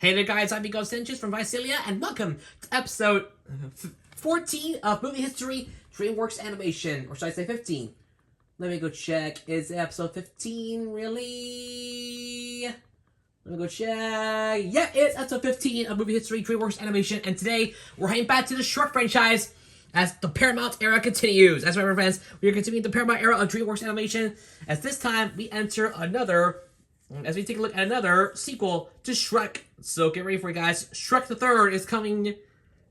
Hey there guys, I'm Miguel Sanchez from Visalia, and welcome to episode 14 of Movie History, DreamWorks Animation, or should I say 15? Let me go check. Is it episode 15, really? Let me go check. Yeah, it's episode 15 of Movie History, DreamWorks Animation, and today we're heading back to the Shrek franchise as the Paramount era continues. That's right, my friends. We are continuing the Paramount era of DreamWorks Animation, as this time we enter as we take a look at another sequel to Shrek. So get ready for it, guys. Shrek the Third is coming,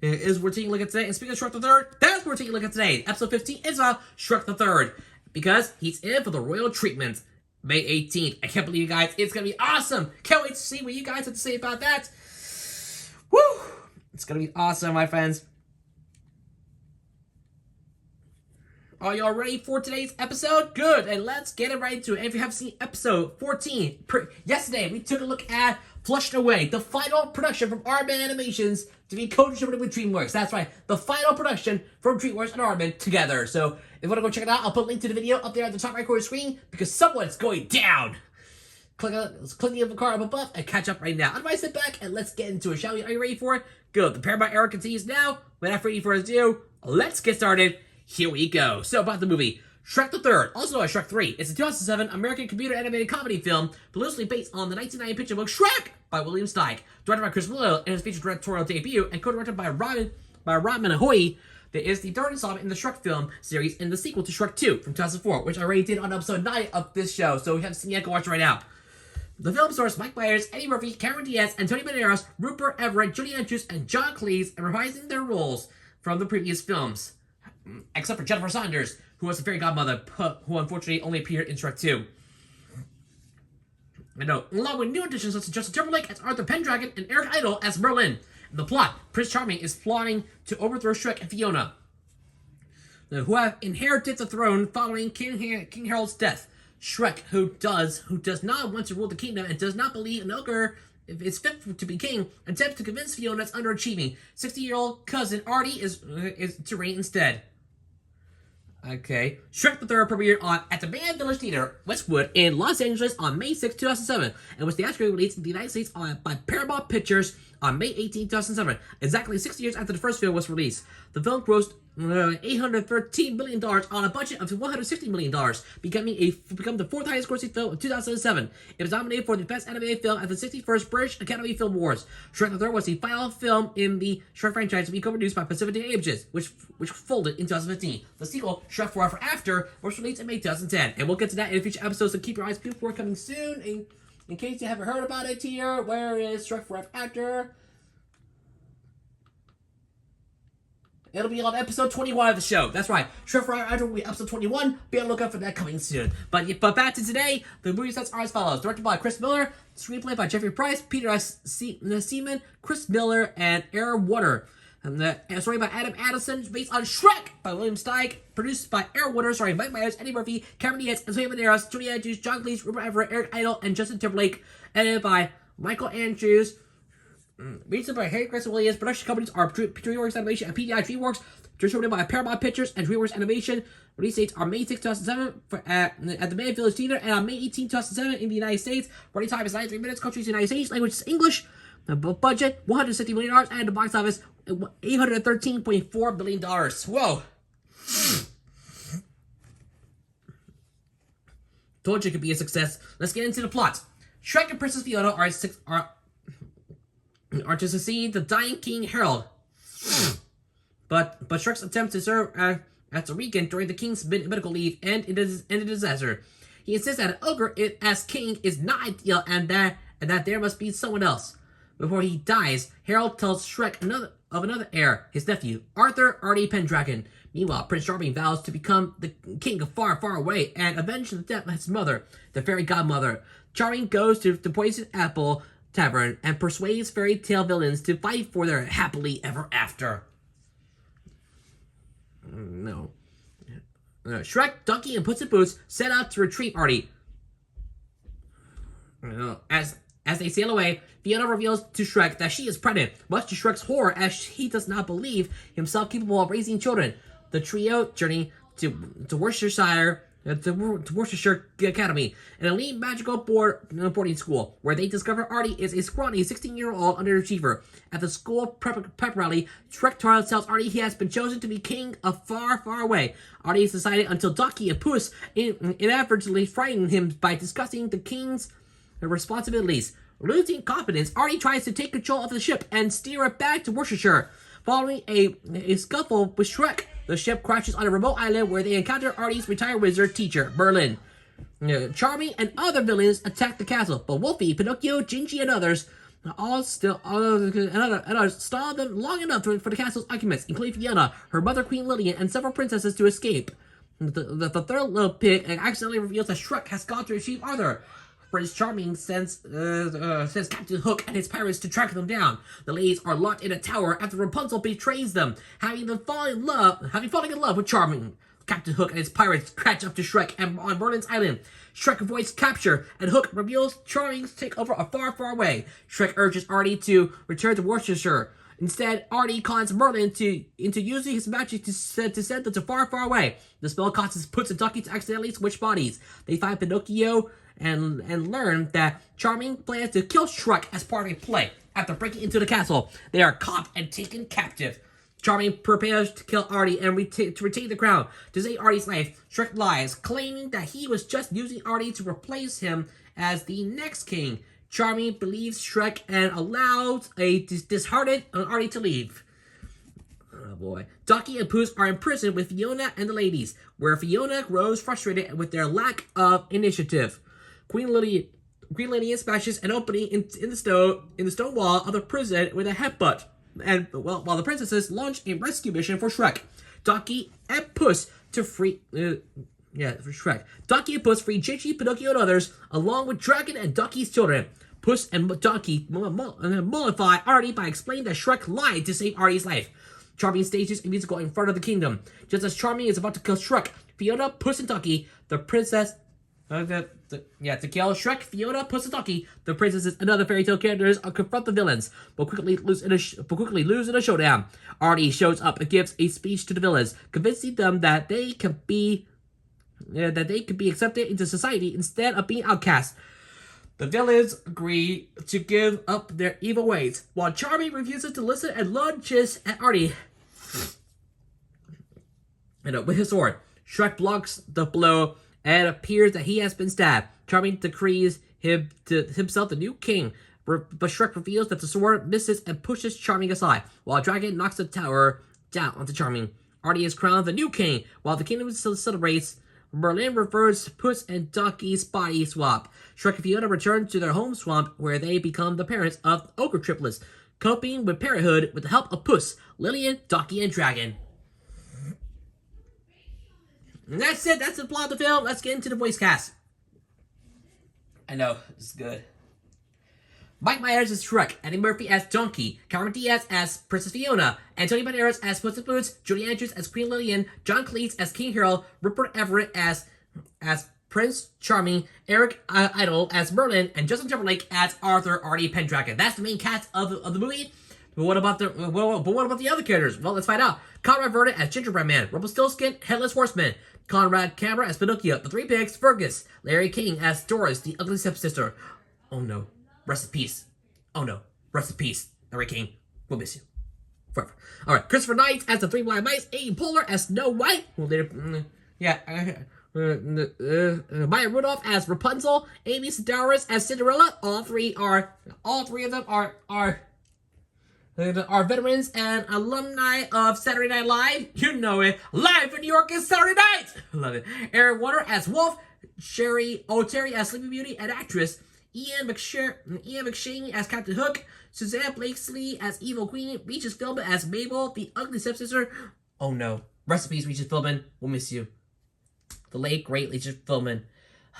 we're taking a look at today. And speaking of Shrek the Third, that's what we're taking a look at today. Episode 15 is about Shrek the Third, because he's in for the royal treatment. May 18th. I can't believe you guys. It's going to be awesome. Can't wait to see what you guys have to say about that. Woo! It's going to be awesome, my friends. Are y'all ready for today's episode? Good, and let's get it right into it. And if you haven't seen episode 14, yesterday we took a look at Flushed Away, the final production from Aardman Animations to be co-distributed with DreamWorks. That's right, the final production from DreamWorks and Aardman together. So if you want to go check it out, I'll put a link to the video up there at the top right corner of the screen, because someone's going down. Click the card up above and catch up right now. Otherwise, sit back and let's get into it, shall we? Are you ready for it? Good. The Paramount era continues now. Without further ado, let's get started. Here we go. So about the movie, Shrek the Third, also known as Shrek 3. It's a 2007 American computer animated comedy film, loosely based on the 1990 picture book Shrek by William Steig, directed by Chris Miller in his feature directorial debut, and co-directed by Robin Ahoy. That is the third installment in the Shrek film series and the sequel to Shrek 2 from 2004, which I already did on episode 9 of this show, so if you haven't seen it yet, go watch it right now. The film stars Mike Myers, Eddie Murphy, Cameron Diaz, Antonio Banderas, Rupert Everett, Julie Andrews, and John Cleese, reprising their roles from the previous films. Except for Jennifer Saunders, who was the fairy godmother, who unfortunately only appeared in Shrek 2. I know, along with new additions such as Justin Timberlake as Arthur Pendragon and Eric Idle as Merlin. In the plot, Prince Charming is plotting to overthrow Shrek and Fiona, who have inherited the throne following King Harold's death. Shrek, who does not want to rule the kingdom and does not believe an ogre is fit to be king, attempts to convince Fiona that's underachieving 60-year-old cousin Artie is to reign instead. Okay. Shrek the Third premiered at the Van Village Theater, Westwood, in Los Angeles on May 6, 2007, and was theatrically released in the United States by Paramount Pictures on May 18, 2007, exactly 6 years after the first film was released. The film grossed $813 million on a budget of $160 million, become the fourth highest grossing film of 2007. It was nominated for the Best Animated Film at the 61st British Academy Film Awards. Shrek the Third was the final film in the Shrek franchise to be co-produced by Pacific Images, which folded in 2015. The sequel, Shrek Forever After, was released in May 2010, and we'll get to that in future episodes, so keep your eyes peeled for it coming soon. In case you haven't heard about it here, where is Shrek Forever After? It'll be on episode 21 of the show. That's right. Shrek Forever After will be episode 21. Be on the lookout for that coming soon. But back to today, the movie sets are as follows. Directed by Chris Miller, screenplay by Jeffrey Price, Peter S. Seaman, Chris Miller, and Aaron Water. And the story by Adam Addison, based on Shrek by William Steig, produced by Aaron Water, starring Mike Myers, Eddie Murphy, Cameron Diaz, Antonio Banderas, Julie Andrews, John Cleese, Rupert Everett, Eric Idle, and Justin Timberlake. Edited by Michael Andrews. Written by Harry Grayson Williams. Production companies are DreamWorks Animation and PDI DreamWorks. Distributed by Paramount Pictures and DreamWorks Animation. Release dates are May 6, 2007 at the Van Village Theater, and on May 18, 2007 in the United States. Running time is 93 minutes. Country is the United States. Language is English. The budget, $160 million, and the box office, $813.4 billion. Whoa. Told you it could be a success. Let's get into the plot. Shrek and Princess Fiona are to succeed the dying King Harold. But Shrek's attempt to serve as a regent during the king's medical leave end in a disaster. He insists that an ogre as king is not ideal and that there must be someone else. Before he dies, Harold tells Shrek of another heir, his nephew, Artie Pendragon. Meanwhile, Prince Charming vows to become the king of far, far away and avenge the death of his mother, the fairy godmother. Charming goes to the Poison Apple Tavern and persuades fairy tale villains to fight for their happily ever after. No. Shrek, Donkey, and Puss in Boots set out to retrieve Artie. As they sail away, Fiona reveals to Shrek that she is pregnant, much to Shrek's horror, as he does not believe himself capable of raising children. The trio journey to Worcestershire, at the Worcestershire Academy, an elite magical boarding school, where they discover Artie is a scrawny 16-year-old underachiever. At the school pep rally, Shrek tells Artie he has been chosen to be king of far, far away. Artie is decided until Ducky and Puss inadvertently frighten him by discussing the king's responsibilities. Losing confidence, Artie tries to take control of the ship and steer it back to Worcestershire. Following a scuffle with Shrek, the ship crashes on a remote island where they encounter Artie's retired wizard teacher, Merlin. Charming and other villains attack the castle, but Wolfie, Pinocchio, Gingy, and others stall them long enough for the castle's occupants, including Fiona, her mother Queen Lillian, and several princesses to escape. The third little pig accidentally reveals that Shrek has gone to retrieve Arthur. Prince Charming sends Captain Hook and his pirates to track them down. The ladies are locked in a tower after Rapunzel betrays them, having fallen in love with Charming. Captain Hook and his pirates catch up to Shrek on Merlin's island. Shrek avoids capture, and Hook reveals Charming's takeover are far, far away. Shrek urges Artie to return to Worcestershire. Instead, Artie calls Merlin into using his magic to send them to far, far away. The spell causes Puss and Ducky to accidentally switch bodies. They find Pinocchio and learn that Charming plans to kill Shrek as part of a play. After breaking into the castle, they are caught and taken captive. Charming prepares to kill Artie and to retain the crown. To save Artie's life, Shrek lies, claiming that he was just using Artie to replace him as the next king. Charming believes Shrek and allows a disheartened Artie to leave. Oh boy. Ducky and Puss are in prison with Fiona and the ladies, where Fiona grows frustrated with their lack of initiative. Queen Lillian smashes an opening in the stone wall of the prison with a headbutt, and while the princesses launch a rescue mission for Shrek, Ducky and Puss free Gingy, Pinocchio, and others, along with Dragon and Ducky's children. Puss and Ducky mollify Artie by explaining that Shrek lied to save Artie's life. Charming stages a musical in front of the kingdom. Just as Charming is about to kill Shrek, Fiona, Puss, and Ducky, the princess... to kill Shrek, Fiona, Puss, and Ducky, the princesses and other fairy tale characters confront the villains, but quickly lose in a showdown. Artie shows up and gives a speech to the villains, convincing them that they can be accepted into society instead of being outcast. The villains agree to give up their evil ways, while Charming refuses to listen and lunges at Artie with his sword. Shrek blocks the blow, and it appears that he has been stabbed. Charming decrees himself the new king, but Shrek reveals that the sword misses and pushes Charming aside, while Dragon knocks the tower down onto Charming. Artie is crowned the new king, while the kingdom celebrates. Merlin reverses Puss and Ducky's body swap. Shrek and Fiona return to their home swamp, where they become the parents of ogre triplets, coping with parenthood with the help of Puss, Lillian, Ducky, and Dragon. And that's it. That's the plot of the film. Let's get into the voice cast. I know, this is good. Mike Myers as Shrek, Eddie Murphy as Donkey, Cameron Diaz as Princess Fiona, Antonio Banderas as Puss in Boots, Julie Andrews as Queen Lillian, John Cleese as King Harold, Rupert Everett as Prince Charming, Eric Idle as Merlin, and Justin Timberlake as Arthur Artie Pendragon. That's the main cast of the movie. But what about the other characters? Well, let's find out. Conrad Vernon as Gingerbread Man, Rumpelstiltskin, Headless Horseman, Conrad Camera as Pinocchio, The Three Pigs, Fergus, Larry King as Doris, the ugly stepsister. Oh no. Rest in peace. Oh no. Rest in peace, Larry King. We'll miss you. Forever. Alright, Christopher Knight as the Three Blind Mice, Amy Poehler as Snow White. Well, later, Maya Rudolph as Rapunzel, Amy Sedaris as Cinderella. All three of them are veterans and alumni of Saturday Night Live. You know it. Live in New York is Saturday night. Love it. Aaron Warner as Wolf, Sherry O'Terry as Sleeping Beauty and actress, Ian McShane as Captain Hook, Suzanne Blakesley as Evil Queen, Regis Philbin as Mabel, the ugly stepsister. Oh no. Rest in peace, Regis Philbin. We'll miss you. The late, great Regis Philbin.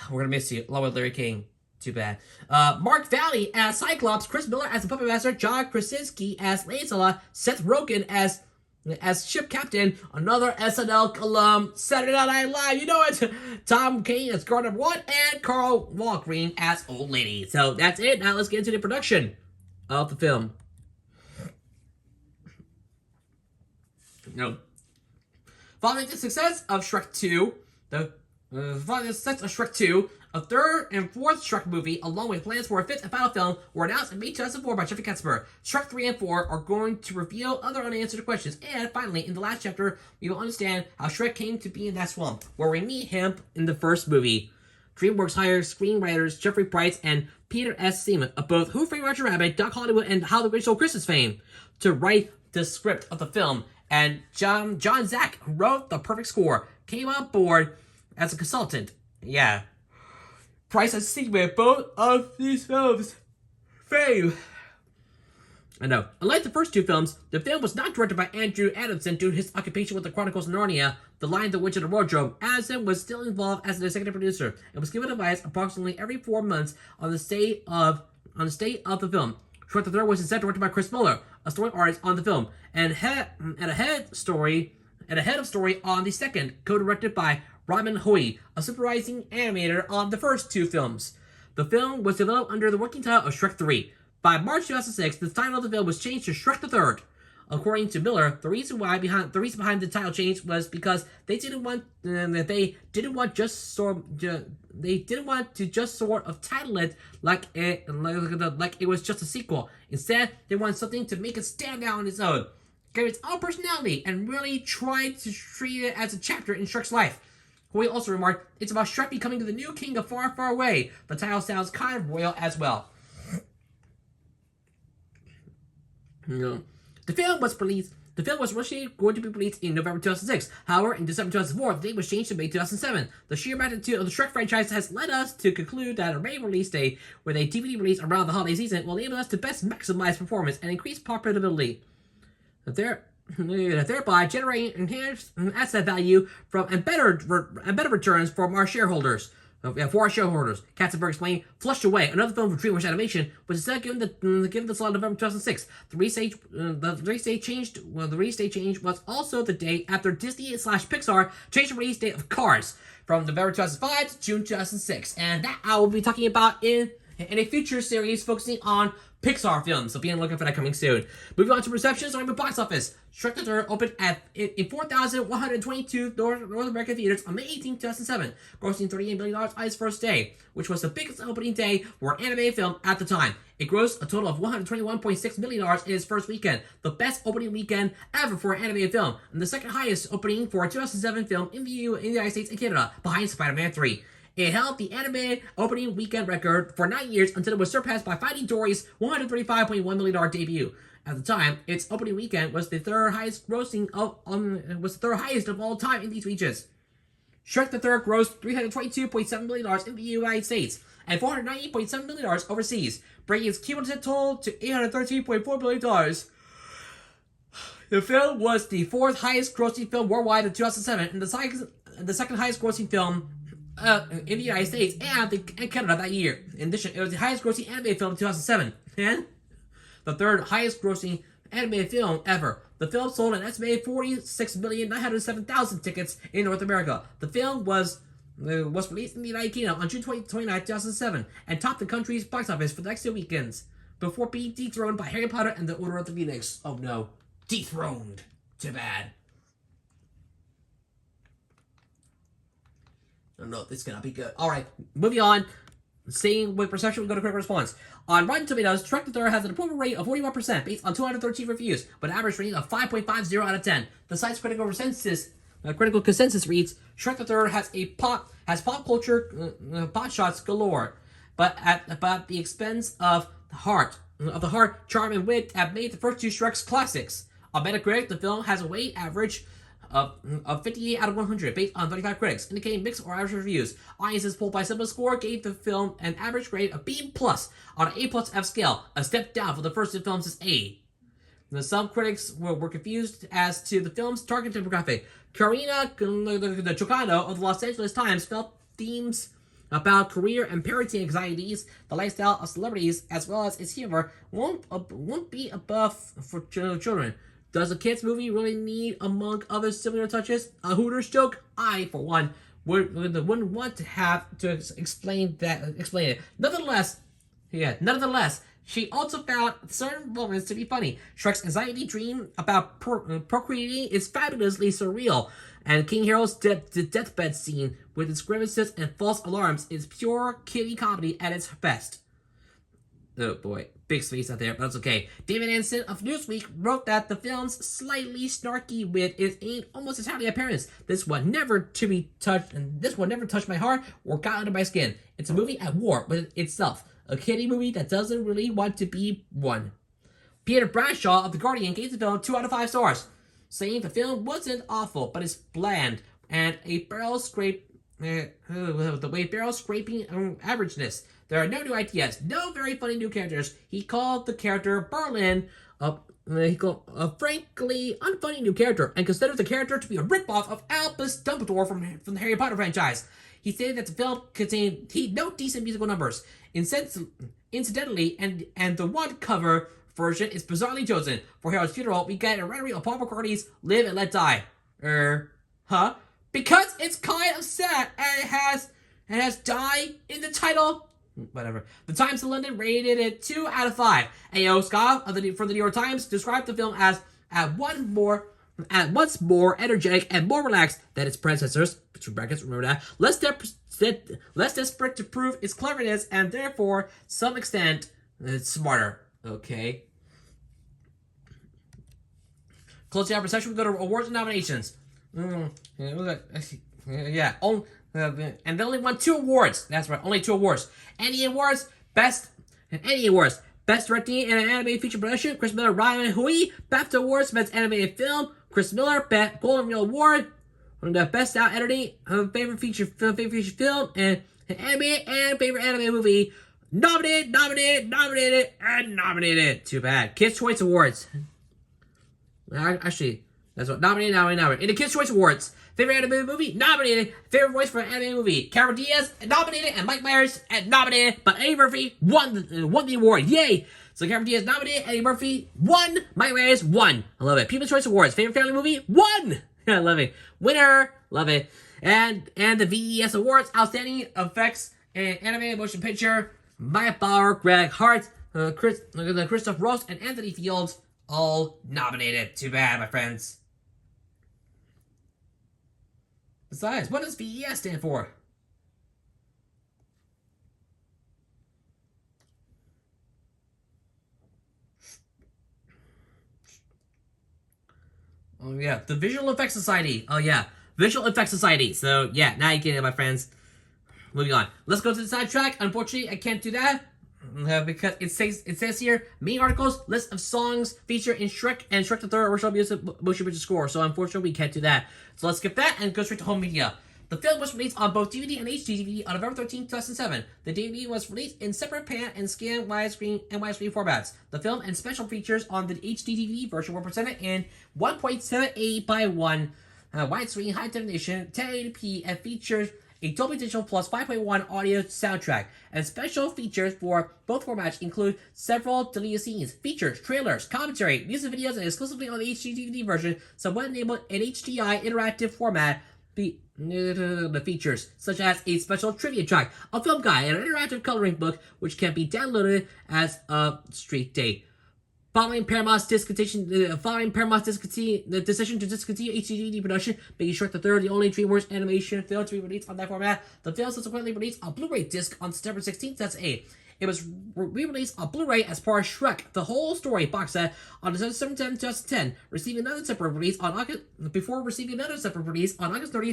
We're gonna miss you, along with Larry King. Too bad. Mark Valley as Cyclops, Chris Miller as the Puppet Master, John Krasinski as Lancelot, Seth Rogen as Ship Captain, another SNL alum, Saturday Night Live, you know it, Tom Kane as Guard Number 1, and Carl Walgreen as Old Lady. So that's it. Now let's get into the production of the film. Following the success of Shrek 2, The success of Shrek 2, a third and fourth Shrek movie, along with plans for a fifth and final film, were announced in May 2004 by Jeffrey Katzenberg. Shrek 3 and 4 are going to reveal other unanswered questions, and finally, in the last chapter, we will understand how Shrek came to be in that swamp, where we meet him in the first movie. DreamWorks hired screenwriters Jeffrey Price and Peter S. Seaman of both Who Framed Roger Rabbit, Doc Hollywood, and How the Grinch Stole Christmas fame to write the script of the film, and John Zack, who wrote the perfect score, came on board as a consultant. Yeah. Price has seen both of these films' fame. I know. Unlike the first two films, the film was not directed by Andrew Adamson due to his occupation with the Chronicles of Narnia, The Lion, the Witch, and the Wardrobe. Adamson was still involved as an executive producer and was given advice approximately every 4 months on the state of the film. Shrek the Third was instead directed by Chris Muller, a story artist on the film, and a head of story on the second, co-directed by Robin Hoy, a supervising animator on the first two films. The film was developed under the working title of Shrek 3. By March 2006, the title of the film was changed to Shrek the Third. According to Miller, the reason behind the title change was because they didn't want to just sort of title it like it was just a sequel. Instead, they wanted something to make it stand out on its own, give its own personality, and really try to treat it as a chapter in Shrek's life. Hoy also remarked, "It's about Shrek becoming the new king of Far, Far Away." The title sounds kind of royal as well. The film was originally going to be released in November 2006. However, in December 2004, the date was changed to May 2007. The sheer magnitude of the Shrek franchise has led us to conclude that a May release date with a DVD release around the holiday season will enable us to best maximize performance and increase profitability, thereby generating enhanced asset value from and better returns from our shareholders. For our shareholders, Katzenberg explained, Flushed Away, another film from DreamWorks Animation, was instead given the slot in November 2006. The release date change was also the date after Disney/Pixar changed the release date of Cars from November 2005 to June 2006, and that I will be talking about in a future series focusing on Pixar films, so be on the lookout for that coming soon. Moving on to receptions on the box office. Shrek the Third opened in 4,122 North American theaters on May 18, 2007, grossing $38 million on its first day, which was the biggest opening day for an animated film at the time. It grossed a total of $121.6 million in its first weekend, the best opening weekend ever for an animated film, and the second highest opening for a 2007 film in the United States and Canada, behind Spider-Man 3. It held the animated opening weekend record for 9 years until it was surpassed by Finding Dory's $135.1 million debut. At the time, its opening weekend was the third highest of all time in these regions. Shrek the Third grossed $322.7 million in the United States and $498.7 million overseas, bringing its cumulative total to $813.4 million. The film was the fourth highest grossing film worldwide in 2007 and the second highest grossing film in the United States and Canada that year. In addition, it was the highest grossing animated film in 2007 and the third highest grossing animated film ever. The film sold an estimated 46,907,000 tickets in North America. The film was released in the United Kingdom on June 29, 2007 and topped the country's box office for the next 2 weekends before being dethroned by Harry Potter and the Order of the Phoenix. Oh no. Dethroned. Too bad. Oh no, this cannot be good. Alright, moving on. Staying with perception, we go to critical response. On Rotten Tomatoes, Shrek the Third has an approval rate of 41% based on 213 reviews, with an average rating of 5.50 out of 10. The site's critical consensus reads, Shrek the Third has pop culture pot shots galore, but at the expense of the heart, charm, and wit have made the first two Shreks classics. On Metacritic, the film has a weighted average of 58 out of 100 based on 35 critics, indicating mixed or average reviews. Audiences polled by Cinema Score gave the film an average grade of B+ on an A+F scale, a step down for the first two films as A. Some critics were confused as to the film's target demographic. Karina Chocano of the Los Angeles Times felt themes about career and parenting anxieties, the lifestyle of celebrities, as well as its humor, won't be above for children. Does a kids' movie really need, among other similar touches, a Hooters joke? I, for one, wouldn't want to have to explain it. Nonetheless, She also found certain moments to be funny. Shrek's anxiety dream about procreating is fabulously surreal, and King Harold's deathbed scene with its grimaces and false alarms is pure kitty comedy at its best. Oh boy, big space out there, but that's okay. David Anson of Newsweek wrote that the film's slightly snarky wit is aimed almost entirely at parents. This one never touched my heart or got under my skin. It's a movie at war with itself. A kiddie movie that doesn't really want to be one. Peter Bradshaw of The Guardian gave the film 2 out of 5 stars, saying the film wasn't awful, but it's bland and a barrel scrape. The way barrel scraping averageness. There are no new ideas, no very funny new characters. He called the character Berlin a frankly unfunny new character, and considers the character to be a ripoff of Albus Dumbledore from the Harry Potter franchise. He stated that the film contained no decent musical numbers. Incidentally, and the one cover version is bizarrely chosen. For Harold's funeral, we get a rendering of Paul McCartney's Live and Let Die. Because it's kind of sad, and it has die in the title. Whatever. The Times of London rated it 2 out of 5. A.O. Scott for the New York Times described the film as at once more energetic and more relaxed than its predecessors. Between brackets, remember that. Less desperate to prove its cleverness, and therefore, some extent, smarter. Okay. Closing out our session, we go to awards and nominations. Yeah. And they only won 2 awards. That's right, only 2 awards. Annie Awards, Best Directing in an Animated Feature Production, Chris Miller, Ryan Hui. BAFTA Awards, Best Animated Film, Chris Miller, Golden Reel Award, the Best Sound Editing, Favorite Feature Film, and Animated and Favorite Animated Movie. Nominated. Too bad. Kids' Choice Awards. Actually, that's what. Nominated. In the Kids' Choice Awards, Favorite Animated Movie, nominated. Favorite Voice for an Animated Movie, Cameron Diaz, nominated, and Mike Myers, nominated. But Eddie Murphy won the award. Yay! So Cameron Diaz nominated, Eddie Murphy won, Mike Myers won. I love it. People's Choice Awards, Favorite Family Movie, won! I love it. Winner, love it. And the VES Awards, Outstanding Effects and Animated Motion Picture, Maya Bauer, Greg Hart, Christoph Ross, and Anthony Fields, all nominated. Too bad, my friends. Besides, what does VES stand for? Oh yeah, the Visual Effects Society. Oh yeah, Visual Effects Society. So yeah, now you get it, my friends. Moving on. Let's go to the sidetrack. Unfortunately, I can't do that because it says here main articles list of songs featured in Shrek and Shrek the Third original motion picture score. So unfortunately, we can't do that. So let's skip that and go straight to home media. The film was released on both DVD and HD DVD on November 13, 2007. The DVD was released in separate pan and scan widescreen and widescreen formats. The film and special features on the HD DVD version were presented in 1.78 by 1 widescreen high definition 1080p and features a Dolby Digital Plus 5.1 audio soundtrack. And special features for both formats include several deleted scenes, features, trailers, commentary, music videos, and exclusively on the HD DVD version, somewhat enabled an HDI interactive format. The features, such as a special trivia track, a film guide, and an interactive coloring book, which can be downloaded as a street date. Following Paramount's decision to discontinue HD production, making Shrek the Third the only DreamWorks Animation film to be released on that format, the film subsequently released a Blu-ray disc on September 16, 2008. It was re-released on Blu-ray as part of Shrek, the Whole Story box set on December 10, 2010, receiving another separate release on August 30th,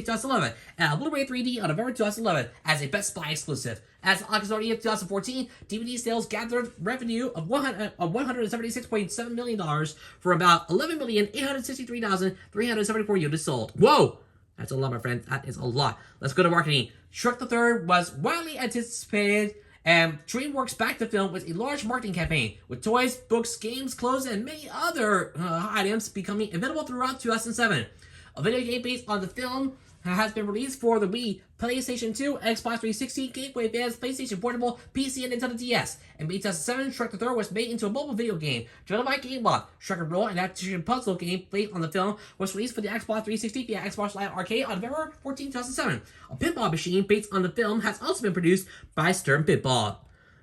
2011, and a Blu-ray 3D on November 2011 as a Best Buy exclusive. As of August 30th, 2014, DVD sales gathered revenue of $176.7 million for about 11,863,374 units sold. Whoa! That's a lot, my friend. That is a lot. Let's go to marketing. Shrek the Third was widely anticipated, and DreamWorks backed the film with a large marketing campaign, with toys, books, games, clothes, and many other items becoming available throughout 2007. A video game based on the film has been released for the Wii, PlayStation 2, Xbox 360, Game Boy Advance, PlayStation Portable, PC, and Nintendo DS. In May 2007, Shrek the Third was made into a mobile video game. Developed by GameLoft, Shrek and Roll, an action puzzle game based on the film, was released for the Xbox 360 via Xbox Live Arcade on November 14, 2007. A pinball machine based on the film has also been produced by Stern Pinball.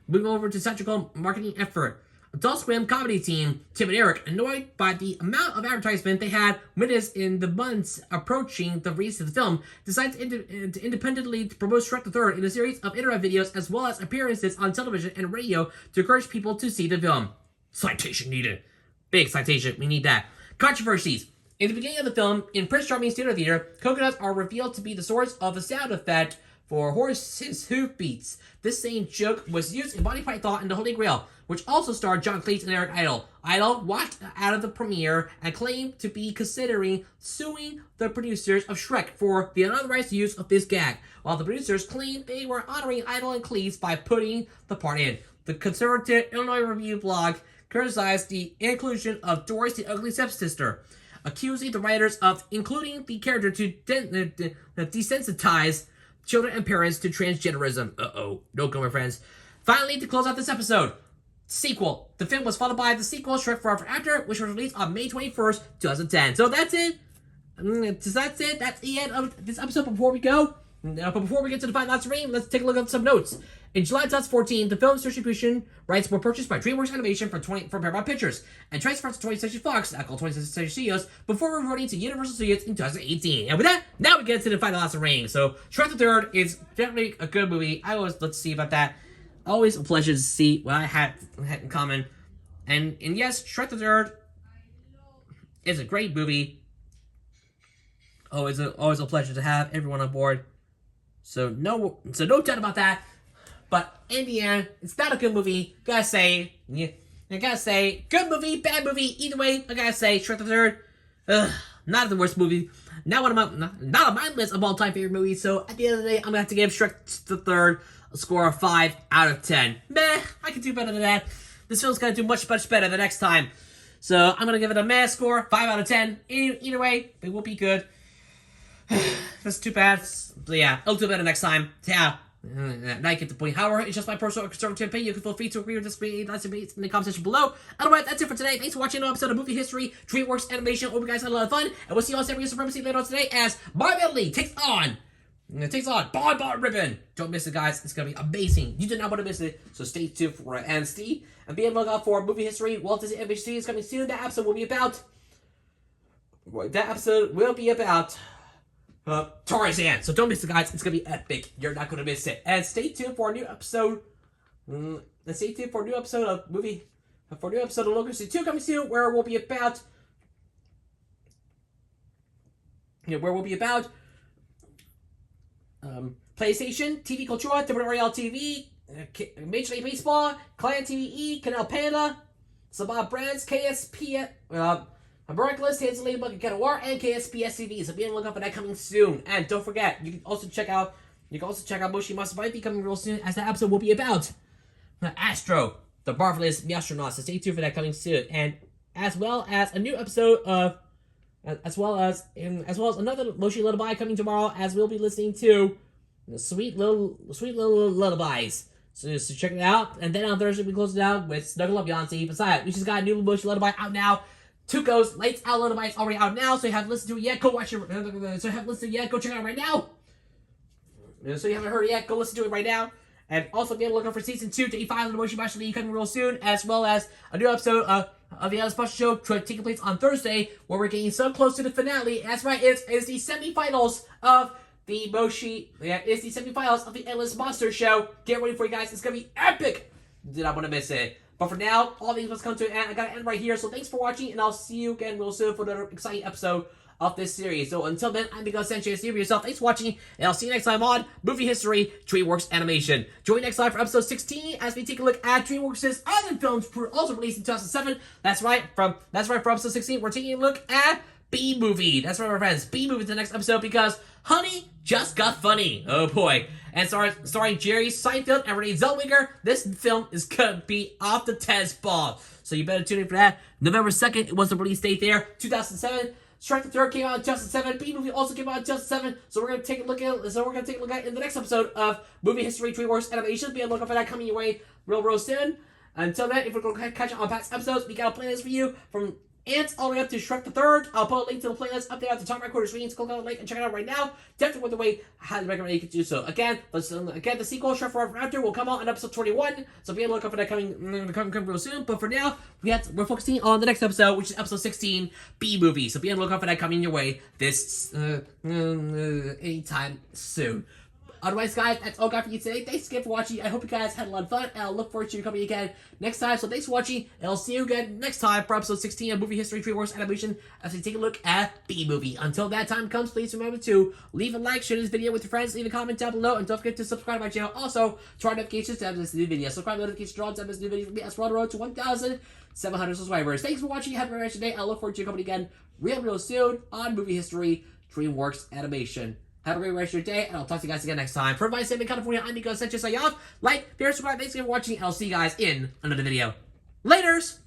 Moving over to theatrical marketing effort. Adult Swim comedy team Tim and Eric, annoyed by the amount of advertisement they had witnessed in the months approaching the release of the film, decided to independently promote Shrek the Third in a series of internet videos as well as appearances on television and radio to encourage people to see the film. Citation needed. Big citation. We need that. Controversies. In the beginning of the film, in Prince Charming's Studio Theater, coconuts are revealed to be the source of the sound effect for horses' hoof beats. This same joke was used in Monty Python and the Holy Grail, which also starred John Cleese and Eric Idle. Idle walked out of the premiere and claimed to be considering suing the producers of Shrek for the unauthorized use of this gag, while the producers claimed they were honoring Idle and Cleese by putting the part in. The conservative Illinois Review blog criticized the inclusion of Doris the Ugly Stepsister, accusing the writers of including the character to desensitize children and parents to transgenderism. Don't go, my friends. Finally, to close out this episode, sequel. The film was followed by the sequel, Shrek Forever After, which was released on May 21st, 2010. So that's it. That's it. That's the end of this episode. Before we go, but before we get to the final ring, let's take a look at some notes. In July 2014, the film's distribution rights were purchased by DreamWorks Animation from Paramount Pictures and transferred to 20th Century Fox, now called 20th Century Studios, before reverting to Universal Studios in 2018. And with that, now we get to the final ring. So, Shrek the Third is definitely a good movie. Let's see about that. Always a pleasure to see what I had in common. And yes, Shrek the Third is a great movie. Always a pleasure to have everyone on board. So no doubt about that. But in the end, it's not a good movie. Gotta say, good movie, bad movie. Either way, I gotta say, Shrek the Third, not the worst movie. Not on my list of all-time favorite movies. So at the end of the day, I'm gonna have to give Shrek the Third a score of 5 out of 10. Meh, I can do better than that. This film's gonna do much better the next time. So I'm gonna give it a meh score, 5 out of 10. Either way, it will be good. That's too bad. But yeah, it'll do better next time. Yeah. Now you get the point. However, it's just my personal conservative opinion. You can feel free to agree or disagree in the comment section below. Otherwise, that's it for today. Thanks for watching another episode of Movie History, DreamWorks Animation. Hope you guys had a lot of fun. And we'll see you all Seven Years Supremacy later on today as Bar Medley takes on Bar Ribbon. Don't miss it, guys. It's going to be amazing. You do not want to miss it. So stay tuned for it. And Steve, and be on the lookout for Movie History. Walt Disney Animation is coming soon. That episode will be about Tarzan. So don't miss it, guys. It's gonna be epic. You're not gonna miss it. And stay tuned for a new episode. And stay tuned for a new episode of Local City 2 coming soon, where we'll be about PlayStation, TV Cultura, WRL TV, Major League Baseball, Clan TVE, Canal Panda, Sabah Brands, KSP, Miraculous, Hands Lady Bug, Get a War, and KSPS TV. So be on the lookout for that coming soon. And don't forget, you can also check out Moshi Master might be coming real soon, as that episode will be about Astro, the Marvelous Astronaut. So stay tuned for that coming soon. And as well as a new episode of as well as another Moshi Lullaby coming tomorrow, as we'll be listening to the sweet little lullabies. So check it out. And then on Thursday we close it out with Snuggle Up Yancey. Besides, we just got a new Moshi Lullaby out now. Tuco's Lights Out Lullaby is already out now, so you haven't listened to it yet. Go watch it. So you haven't listened to it yet. Go check it out right now. So you haven't heard it yet. Go listen to it right now. And also be on the lookout for season 2 to E5 of the Moshi Master League coming real soon, as well as a new episode of the Alice Special Show taking place on Thursday, where we're getting so close to the finale. That's right, it's the semifinals of the Moshi. Yeah, it's the semifinals of the Endless Monster Show. Get ready for it, guys. It's gonna be epic. Did not want to miss it. But for now, all these must come to an end. I gotta end right here. So thanks for watching, and I'll see you again real soon for another exciting episode of this series. So until then, I'm Miguel Sanchez. See you yourself. Thanks for watching, and I'll see you next time on Movie History, DreamWorks Animation. Join me next time for episode 16 as we take a look at DreamWorks' other films also released in 2007. That's right, for episode 16, we're taking a look at B-Movie. That's right, my friends. B-Movie the next episode, because Honey just got funny. Oh boy. And starring Jerry Seinfeld and Renee Zellweger, this film is gonna be off the test ball. So you better tune in for that. November 2nd, it was the release date there. 2007. Shrek the Third came out in 2007. B-Movie also came out in 2007. So we're gonna take a look at it in the next episode of Movie History, DreamWorks Animation. Be on the lookout for that coming your way real soon. Until then, if we're gonna catch up on past episodes, we got a playlist for you from and all the way up to Shrek the Third. I'll put a link to the playlist up there at the top right corner screen. So click on the link and check it out right now. Definitely worth the wait. I highly recommend you can do so. Again, the sequel, Shrek Forever After, will come out in episode 21. So be on the lookout for that coming real soon. But for now, we're focusing on the next episode, which is episode 16, B-Movie. So be on the lookout for that coming your way this anytime soon. Otherwise, guys, that's all I got for you today. Thanks again for watching. I hope you guys had a lot of fun, and I'll look forward to you coming again next time. So thanks for watching, and I'll see you again next time for episode 16 of Movie History DreamWorks Animation as we take a look at B-Movie. Until that time comes, please remember to leave a like, share this video with your friends, leave a comment down below, and don't forget to subscribe to my channel. Also, turn on notifications to have this new video. Subscribe to notifications to all time this new video for me as we're on the road to 1,700 subscribers. Thanks for watching. Have a very nice day. I'll look forward to you coming again real soon on Movie History DreamWorks Animation. Have a great rest of your day, and I'll talk to you guys again next time. For my same in California, I'm Nico. Set yourself off. Like, share, subscribe. Thanks again for watching, and I'll see you guys in another video. Laters!